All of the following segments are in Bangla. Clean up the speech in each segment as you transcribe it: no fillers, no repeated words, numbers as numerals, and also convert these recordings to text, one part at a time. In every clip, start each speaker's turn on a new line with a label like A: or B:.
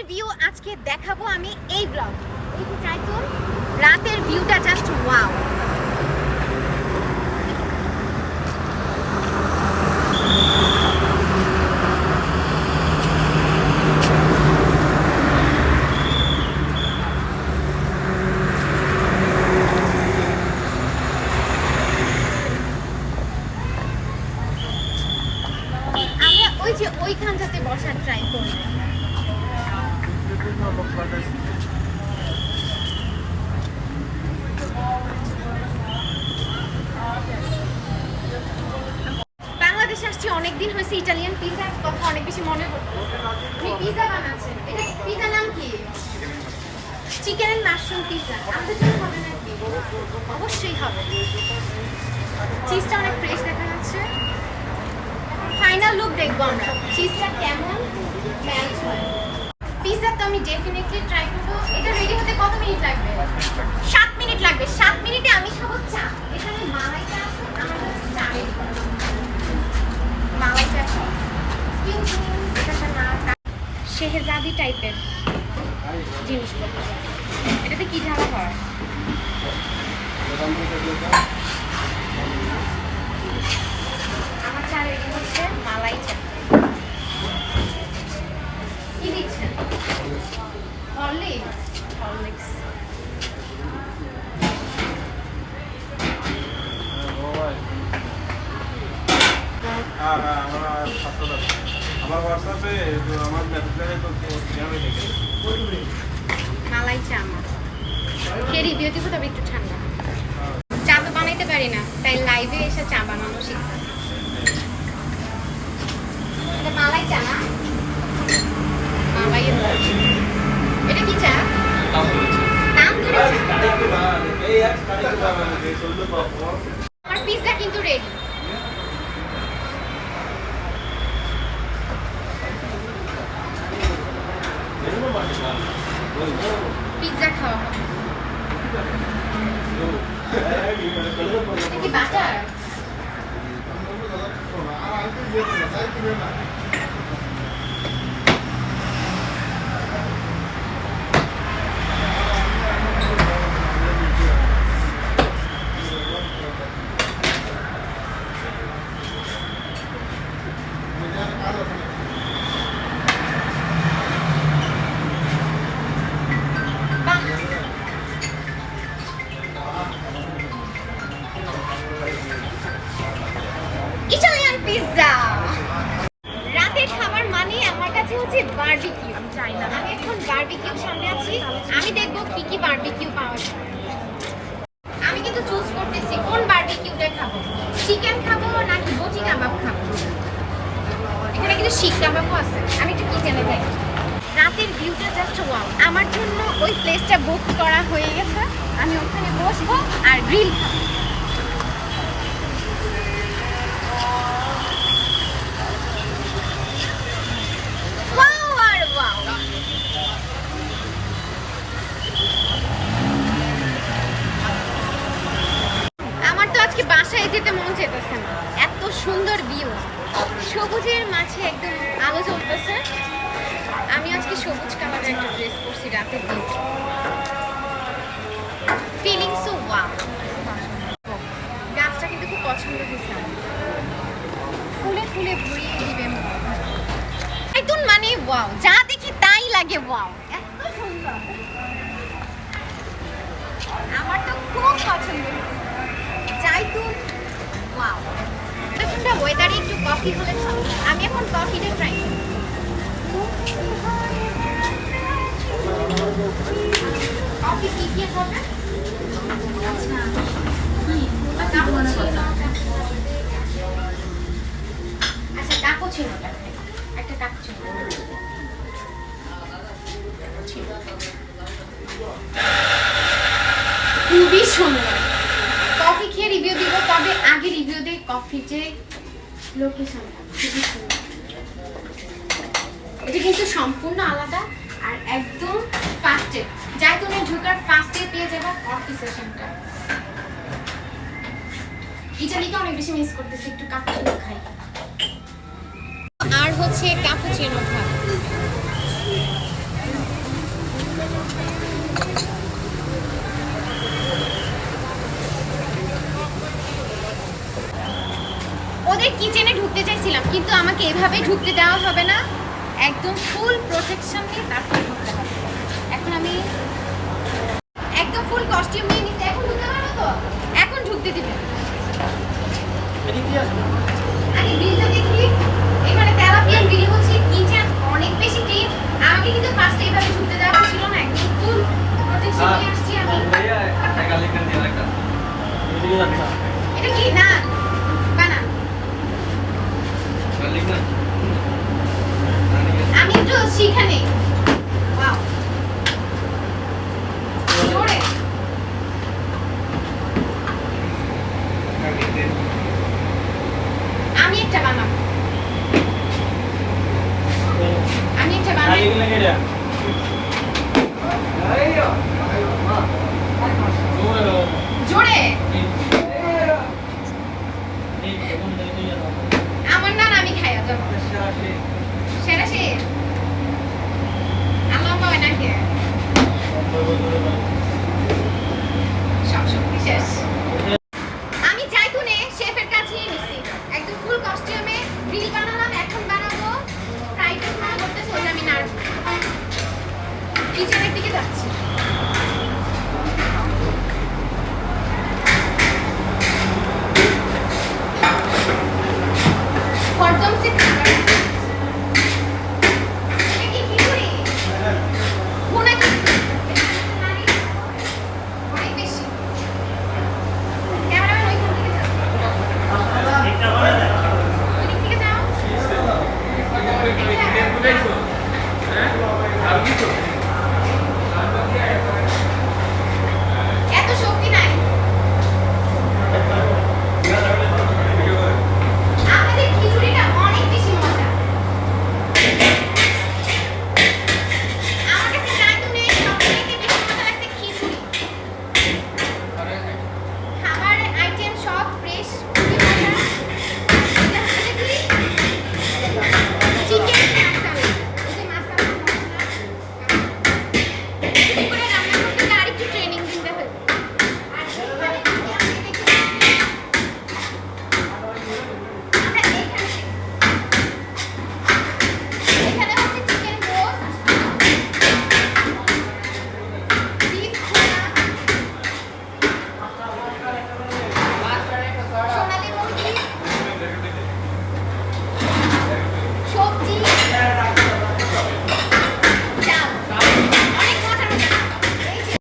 A: ভিউ আজকে দেখাবো আমি এই ব্লগ। এই যে জাইতুন, রাতের ভিউটা জাস্ট ওয়াও। ওই যে ওইখানটাতে বসার ট্রাই করি। বাংলাদেশে আসছি অনেকদিন হয়েছে, ইটালিয়ান পিজার কথা অনেক বেশি মনে পড়তো। আপনি পিজা বানাচ্ছেন, এটা পিজা নাম কি? Chicken and mushroom pizza. আমাদের জন্য হবে নাকি? অবশ্যই হবে। চিজটা অনেক ফ্রেশ দেখা যাচ্ছে। ফাইনাল লুক দেখবো আমরা, চিজটা কেমন মেল্ট হয়। পিজা তো আমি ডেফিনেটলি ট্রাই করবো। এটা রেডি হতে কত মিনিট লাগবে? 7 মিনিট লাগবে। 7 মিনিটে আমি খাবো চা। এখানে মালাইটা আছে, আমার কাছে চা রেডি করো। মালাই চা শেহজাদি টাইপের জিনিসপত্র। এটাতে কি ঢালা হয়? আমার চা রেডি হচ্ছে, মালাই চা। কি দিচ্ছেন? হরলিক্স।
B: আমার হোয়াটসঅ্যাপে আমার মেসেজে তো
A: মালাই চা আমার খেয়ে রিভিউ দিব, তবে একটু ঠান্ডা। চা তো বানাইতে পারি না, তাই লাইভে এসে চা বানানো শিখতে। এটা মালাই চা না? মালাই। এটা কি চা? তান্দুরি চা। আমার পিৎজা কিন্তু রেডি। পিৎজা খাওয়া হবে। এটা কি বাটার? Italian pizza. রাতের খাবার মানে আমার কাছে হচ্ছে বারবিকিউ। আমি এখন বারবিকিউ সামনে আছি, আমি দেখবো কি কি বারবিকিউ পাওয়া যায়। আমি কিন্তু চুজ করতেছি কোন বারবিকিউটা খাবো। চিকেন খাবো নাকি বটি কাবাব খাবো। এখানে কিন্তু শিক কাবাবও আছে। আমি একটু কিচেনে যাই। রাতের ভিউটা জাস্ট ওয়াও। আমার জন্য ওই প্লেসটা বুক করা হয়ে গেছে, আমি ওখানে বসবো আর গ্রিল খাবো। আমার তো আজকে বাসায় যেতে মন চাইতেছে না, এত সুন্দর ভিউ। সবুজের মাঝে একদম আলো জ্বলতেছে। আমি আজকে সবুজ কালারের একটা ড্রেস পরছি। রাতের ভিউ ফিলিং সো ওয়াও। গাছটা কিন্তু খুব পছন্দ হয়েছে, ফুলে ফুলে ভরিয়ে দিবে একদম। মানে ওয়াও, যা দেখি তাই লাগে ওয়াও, এত সুন্দর। আমার তো খুব পছন্দ জাইতুন। ওয়াও, ঠান্ডা ওয়েদারে একটু কফি হলে ভালো। আমি এখন কফিটা ট্রাই করি। কফি কি কি হবে? আচ্ছা, আচ্ছা কাপুচিনোটা একটা কাপুচিনো। খুবই সুন্দর। কফি খেয়ে রিভিউ দিব, তবে আগে রিভিউ দেই কফি যে লোকেশনটা খুবই সুন্দর। এটা কিন্তু সম্পূর্ণ আলাদা আর একদম ফাস্টে। জাইতুনে ঢোকার ফাস্টে পেয়ে যাবে কফি সেশনটা। ইটালিকে অনেক বেশি মিস করতেছি, একটু কাপুচিনো খাই। আর হচ্ছে ক্যাপুচিনো খাই। কিচেনে ঢুকতে চাইছিলাম, কিন্তু আমাকে এভাবে ঢুকতে দেওয়া হবে না, একদম ফুল প্রোটেকশন নিয়ে তারপর ঢুকতে হবে। এখন আমি একদম ফুল কস্টিউম নিয়ে নিচ্ছি। এখন ঢুকতে পারবো তো? এখন ঢুকতে দিবে। আরে বিলটা দেখি, এখানে তেলাপিয়া বিল হচ্ছে, কিচেন অনেক বেশি ক্লিন। আমাকে কিন্তু ফার্স্টে এইভাবে ঢুকতে দেওয়া ছিল না, একদম ফুল প্রোটেকশন নিয়ে আসছি আমি। এটা কি না বানান? আমি একটু শিখে নেই। ওয়াও, জোরে। আমি একটা বানাবো। আমি একটা বানাই। জোরে। আমার না আমি খাই যাবো। সেরা সে আমার বাবা নাকি সব শক্তি শেষ। আমি যাইতুনে শেফের কাছে নিছি, একদম ফুল কস্টিউমে গ্রিল বানালাম। এখন বানাবো ফ্রাইড রাইস। মনে করতেছি ওই আমি নাড়ব। কিচেনের দিকে যাচ্ছি। কর্দম সে এত শক্তি নাই। আমাদের খিচুড়িটা অনেক বেশি মজা। আমার কাছে জাইতুনে সবথেকে বেশি মজা লাগছে খিচুড়ি। খাবারের আইটেম সব ফ্রেশ, খুবই মজা। এটা হচ্ছে কি চিকেন মাসালা। এই যে মাসালা মশলা করে রান্না করতে গেলে আরেকটু ট্রেনিং দিতে হবে। আর এখানে যদি আপনি দেখতে আমরা এখানে হচ্ছে চিকেন রোস্ট, বিফ ভুনা, সোনালী মুরগি, সবজি, ডাল। অনেক মজার মজার। এই যে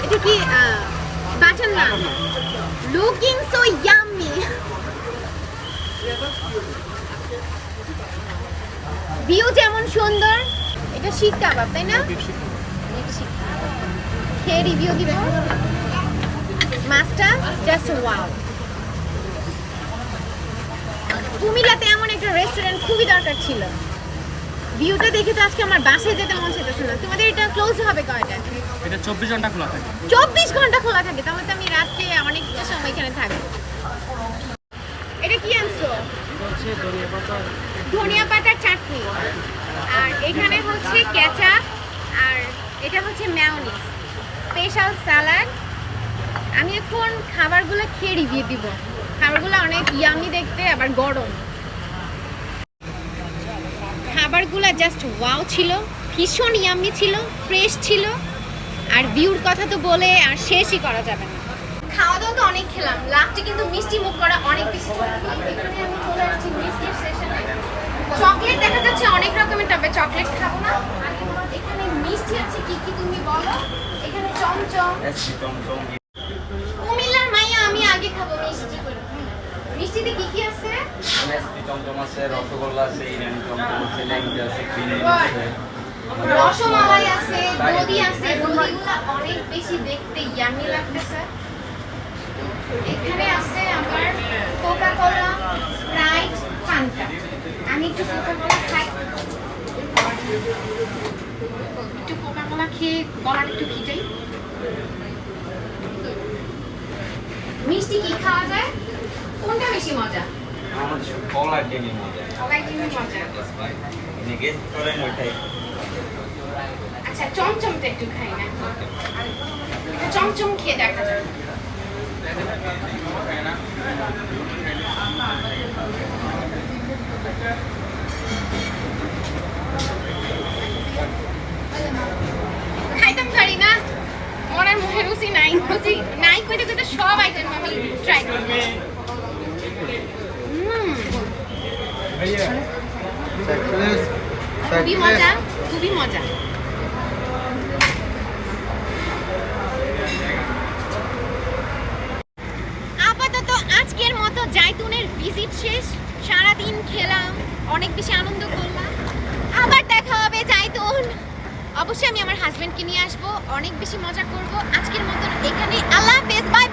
A: এটা কি butter naan? Looking so yummy. View যেমন সুন্দর। এটা শিক কাবাব তাই না? খেয়ে রিভিউ দিবে। মাছটা জাস্ট ওয়াও। কুমিল্লাতে এমন একটা রেস্টুরেন্ট খুবই দরকার ছিল। ভিউটা দেখে তো আজকে আমার বাসায় যেতে মন চাইতেছে না। তোমাদের এটা ক্লোজ হবে কয়টা?
C: এটা 24 ঘন্টা খোলা থাকে।
A: 24 ঘন্টা খোলা থাকে, তাহলে তো আমি রাত্রে অনেকটা সময় এখানে থাকবো। এটা কি আনছো? ধনিয়া পাতার চাটনি, আর এখানে হচ্ছে কেচাপ, আর এটা হচ্ছে মেয়োনিজ, স্পেশাল স্যালাড। আমি এখন খাবারগুলো খেয়ে রিভিউ দিব। খাবারগুলো অনেক ইয়ামি দেখতে, আবার গরম। খাবারগুলো জাস্ট ওয়াও ছিল, ভীষণ ইয়ামি ছিল, ফ্রেশ ছিল। আর ভিউর কথা তো বলে আর শেষই করা যাবে না। খাওয়া দাওয়া তো অনেক খেলাম, লাস্টে কিন্তু মিষ্টি মুখ করা অনেক বেশি। এখানে আমি চলে আসছি মিষ্টির সেশনে। চকলেট দেখা যাচ্ছে অনেক রকমের, তবে চকলেট খাবো না। এখানে মিষ্টি আছে কি কি তুমি বলো? এখানে চমচম, কুমিল্লার মাইয়া আমি আগে খাবো মিষ্টি করে। মিষ্টিতে কি কি আছে?
D: চমচম আছে, রসগোল্লা আছে, ইরানি চমচম আছে, ল্যাংচা আছে, ক্রিম আছে,
A: রসমালাই আছে, দধি আছে। দধিগুলো অনেক বেশি দেখতে ইয়ামি লাগতেছে। এখানে আছে আমার কোকা কোলা, স্প্রাইট, ফান্টা। আমি একটু কোকা কোলা খাই। একটু কোকা কোলা খেয়ে গলাটা একটু ভিজাই। মিষ্টি কি খাওয়া যায়? কোনটা বেশি মজা?
D: আমাদের সব কলা টেনে মজা।
A: সবাই কিন্তু মজা।
D: গেস করেন ওইটাই।
A: আচ্ছা আচ্ছা চমচমটা একটু খাই না চমচম খেয়ে দেখা যাবে খাইতাম পারি না মরার মুখে রুচি নাই কইতে কইতে সব আইটেম আমি ট্রাই করব খুবই মজা আপাতত আজকের মতো জাইতুনের ভিজিট শেষ সারাদিন খেলাম অনেক বেশি আনন্দ করলাম আবার দেখা হবে জাইতুন অবশ্যই আমি আমার হাজবেন্ডকে নিয়ে আসবো অনেক বেশি মজা করব আজকের মতন এখানে আল্লাহ হাফেজ বাই